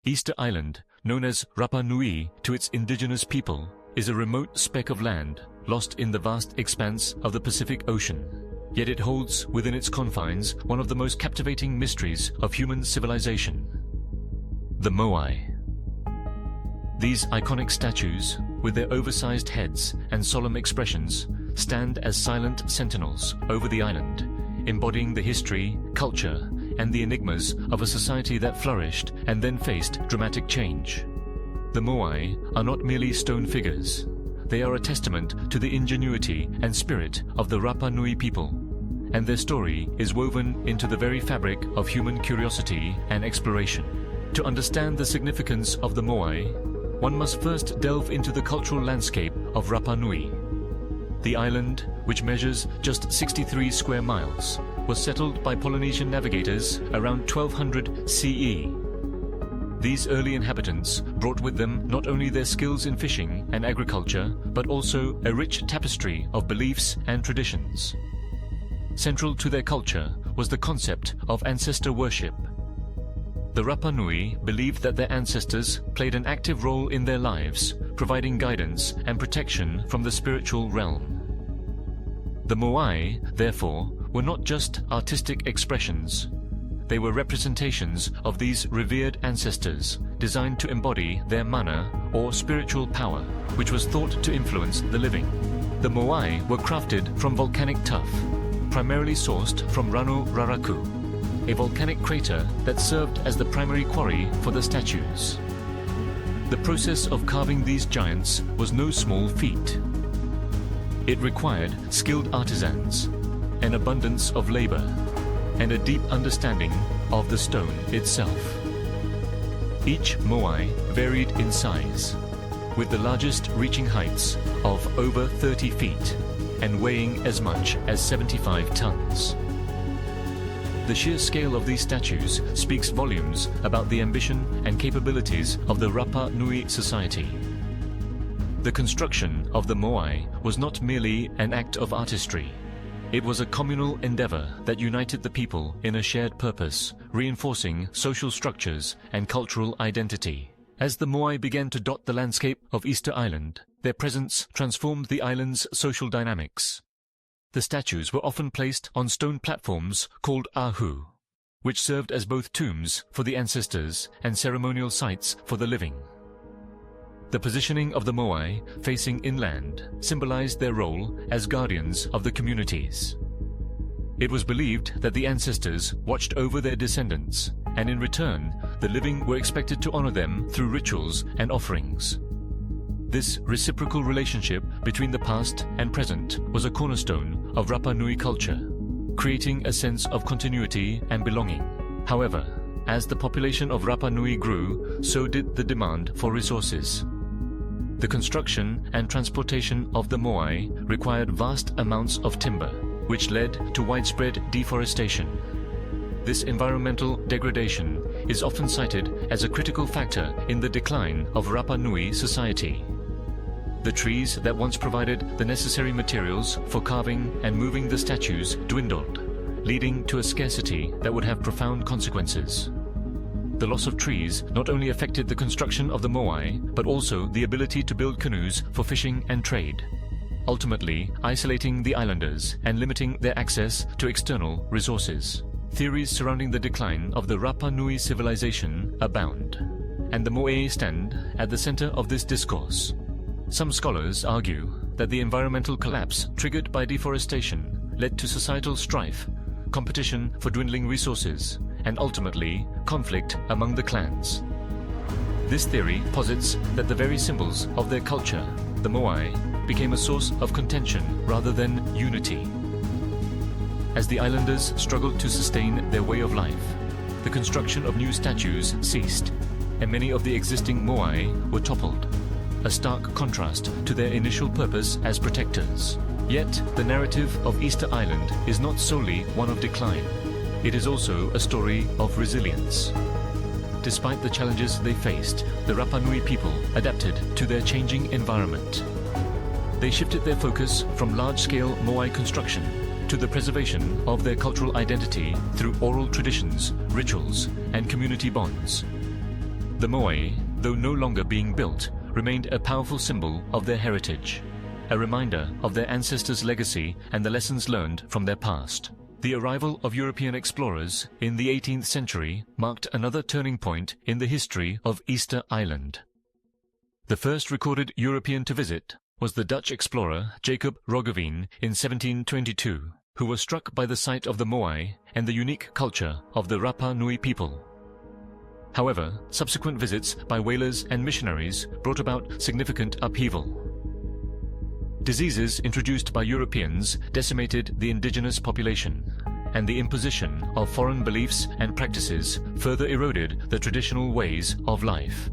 Easter Island, known as Rapa Nui to its indigenous people, is a remote speck of land lost in the vast expanse of the Pacific Ocean. Yet it holds within its confines one of the most captivating mysteries of human civilization: the Moai. These iconic statues, with their oversized heads and solemn expressions, stand as silent sentinels over the island, embodying the history, culture, and the enigmas of a society that flourished and then faced dramatic change. The Moai are not merely stone figures. They are a testament to the ingenuity and spirit of the Rapa Nui people, and their story is woven into the very fabric of human curiosity and exploration. To understand the significance of the Moai, one must first delve into the cultural landscape of Rapa Nui. The island, which measures just 63 square miles, was settled by Polynesian navigators around 1200 CE. These early inhabitants brought with them not only their skills in fishing and agriculture, but also a rich tapestry of beliefs and traditions. Central to their culture was the concept of ancestor worship. The Rapa Nui believed that their ancestors played an active role in their lives, providing guidance and protection from the spiritual realm. The Moai, therefore, were not just artistic expressions. They were representations of these revered ancestors, designed to embody their mana, or spiritual power, which was thought to influence the living. The Moai were crafted from volcanic tuff, primarily sourced from Ranu Raraku, a volcanic crater that served as the primary quarry for the statues. The process of carving these giants was no small feat. It required skilled artisans, an abundance of labor, and a deep understanding of the stone itself. Each Moai varied in size, with the largest reaching heights of over 30 feet and weighing as much as 75 tons. The sheer scale of these statues speaks volumes about the ambition and capabilities of the Rapa Nui society. The construction of the Moai was not merely an act of artistry. It was a communal endeavor that united the people in a shared purpose, reinforcing social structures and cultural identity. As the Moai began to dot the landscape of Easter Island, their presence transformed the island's social dynamics. The statues were often placed on stone platforms called ahu, which served as both tombs for the ancestors and ceremonial sites for the living. The positioning of the Moai, facing inland, symbolized their role as guardians of the communities. It was believed that the ancestors watched over their descendants, and in return, the living were expected to honor them through rituals and offerings. This reciprocal relationship between the past and present was a cornerstone of Rapa Nui culture, creating a sense of continuity and belonging. However, as the population of Rapa Nui grew, so did the demand for resources. The construction and transportation of the Moai required vast amounts of timber, which led to widespread deforestation. This environmental degradation is often cited as a critical factor in the decline of Rapa Nui society. The trees that once provided the necessary materials for carving and moving the statues dwindled, leading to a scarcity that would have profound consequences. The loss of trees not only affected the construction of the Moai, but also the ability to build canoes for fishing and trade, ultimately isolating the islanders and limiting their access to external resources. Theories surrounding the decline of the Rapa Nui civilization abound, and the Moai stand at the center of this discourse. Some scholars argue that the environmental collapse triggered by deforestation led to societal strife, competition for dwindling resources, and ultimately conflict among the clans. This theory posits that the very symbols of their culture, the Moai, became a source of contention rather than unity. As the islanders struggled to sustain their way of life, the construction of new statues ceased, and many of the existing Moai were toppled, a stark contrast to their initial purpose as protectors. Yet, the narrative of Easter Island is not solely one of decline. It is also a story of resilience. Despite the challenges they faced, the Rapa Nui people adapted to their changing environment. They shifted their focus from large-scale Moai construction to the preservation of their cultural identity through oral traditions, rituals, and community bonds. The Moai, though no longer being built, remained a powerful symbol of their heritage, a reminder of their ancestors' legacy and the lessons learned from their past. The arrival of European explorers in the 18th century marked another turning point in the history of Easter Island. The first recorded European to visit was the Dutch explorer Jacob Roggeveen in 1722, who was struck by the sight of the Moai and the unique culture of the Rapa Nui people. However, subsequent visits by whalers and missionaries brought about significant upheaval. Diseases introduced by Europeans decimated the indigenous population, and the imposition of foreign beliefs and practices further eroded the traditional ways of life.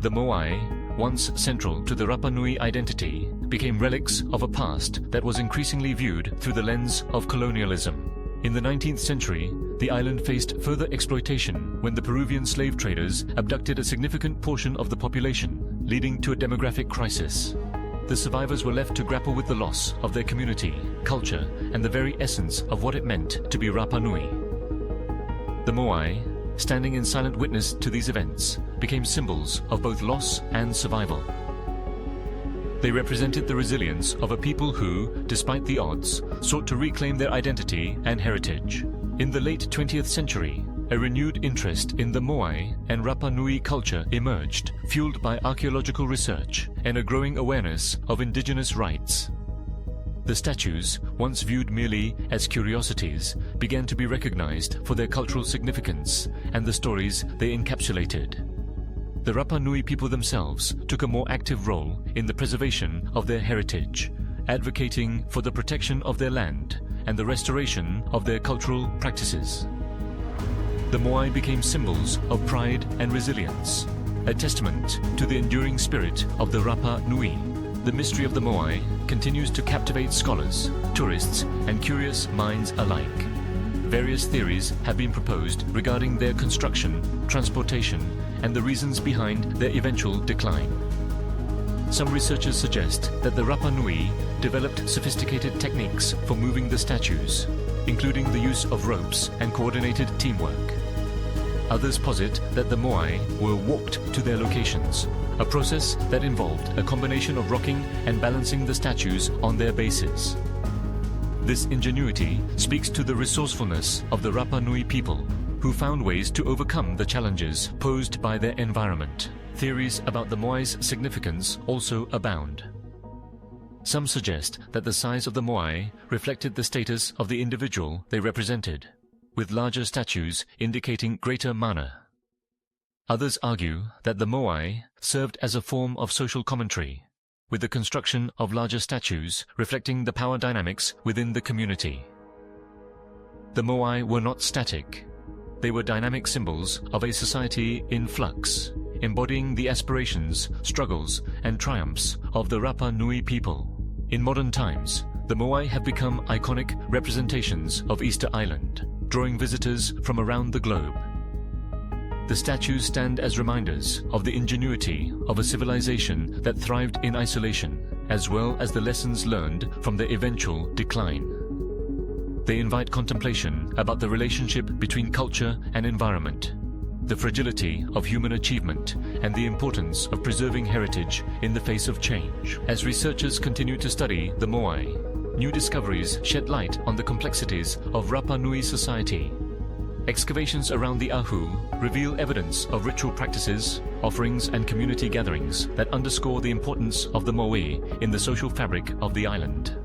The Moai, once central to the Rapa Nui identity, became relics of a past that was increasingly viewed through the lens of colonialism. In the 19th century, the island faced further exploitation when the Peruvian slave traders abducted a significant portion of the population, leading to a demographic crisis. The survivors were left to grapple with the loss of their community, culture, and the very essence of what it meant to be Rapa Nui. The Moai, standing in silent witness to these events, became symbols of both loss and survival. They represented the resilience of a people who, despite the odds, sought to reclaim their identity and heritage. In the late 20th century, a renewed interest in the Moai and Rapa Nui culture emerged, fueled by archaeological research and a growing awareness of indigenous rights. The statues, once viewed merely as curiosities, began to be recognized for their cultural significance and the stories they encapsulated. The Rapa Nui people themselves took a more active role in the preservation of their heritage, advocating for the protection of their land and the restoration of their cultural practices. The Moai became symbols of pride and resilience, a testament to the enduring spirit of the Rapa Nui. The mystery of the Moai continues to captivate scholars, tourists, and curious minds alike. Various theories have been proposed regarding their construction, transportation, and the reasons behind their eventual decline. Some researchers suggest that the Rapa Nui developed sophisticated techniques for moving the statues, including the use of ropes and coordinated teamwork. Others posit that the Moai were walked to their locations, a process that involved a combination of rocking and balancing the statues on their bases. This ingenuity speaks to the resourcefulness of the Rapa Nui people, who found ways to overcome the challenges posed by their environment. Theories about the Moai's significance also abound. Some suggest that the size of the Moai reflected the status of the individual they represented, with larger statues indicating greater mana. Others argue that the Moai served as a form of social commentary, with the construction of larger statues reflecting the power dynamics within the community. The Moai were not static. They were dynamic symbols of a society in flux, embodying the aspirations, struggles, and triumphs of the Rapa Nui people. In modern times, the Moai have become iconic representations of Easter Island, drawing visitors from around the globe. The statues stand as reminders of the ingenuity of a civilization that thrived in isolation, as well as the lessons learned from their eventual decline. They invite contemplation about the relationship between culture and environment, the fragility of human achievement, and the importance of preserving heritage in the face of change. As researchers continue to study the Moai, new discoveries shed light on the complexities of Rapa Nui society. Excavations around the Ahu reveal evidence of ritual practices, offerings, and community gatherings that underscore the importance of the Moai in the social fabric of the island.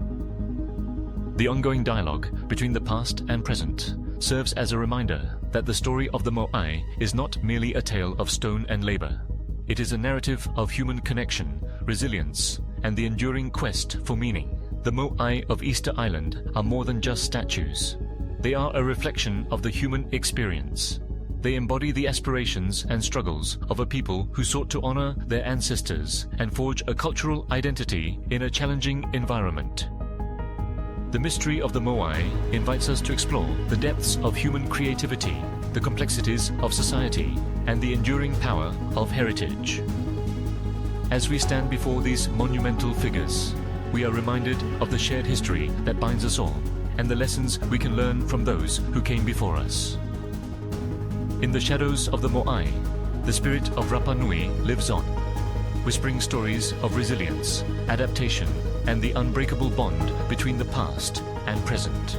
The ongoing dialogue between the past and present serves as a reminder that the story of the Moai is not merely a tale of stone and labor. It is a narrative of human connection, resilience, and the enduring quest for meaning. The Moai of Easter Island are more than just statues. They are a reflection of the human experience. They embody the aspirations and struggles of a people who sought to honor their ancestors and forge a cultural identity in a challenging environment. The mystery of the Moai invites us to explore the depths of human creativity, the complexities of society, and the enduring power of heritage. As we stand before these monumental figures, we are reminded of the shared history that binds us all, and the lessons we can learn from those who came before us. In the shadows of the Moai, the spirit of Rapa Nui lives on, whispering stories of resilience, adaptation, and the unbreakable bond between the past and present.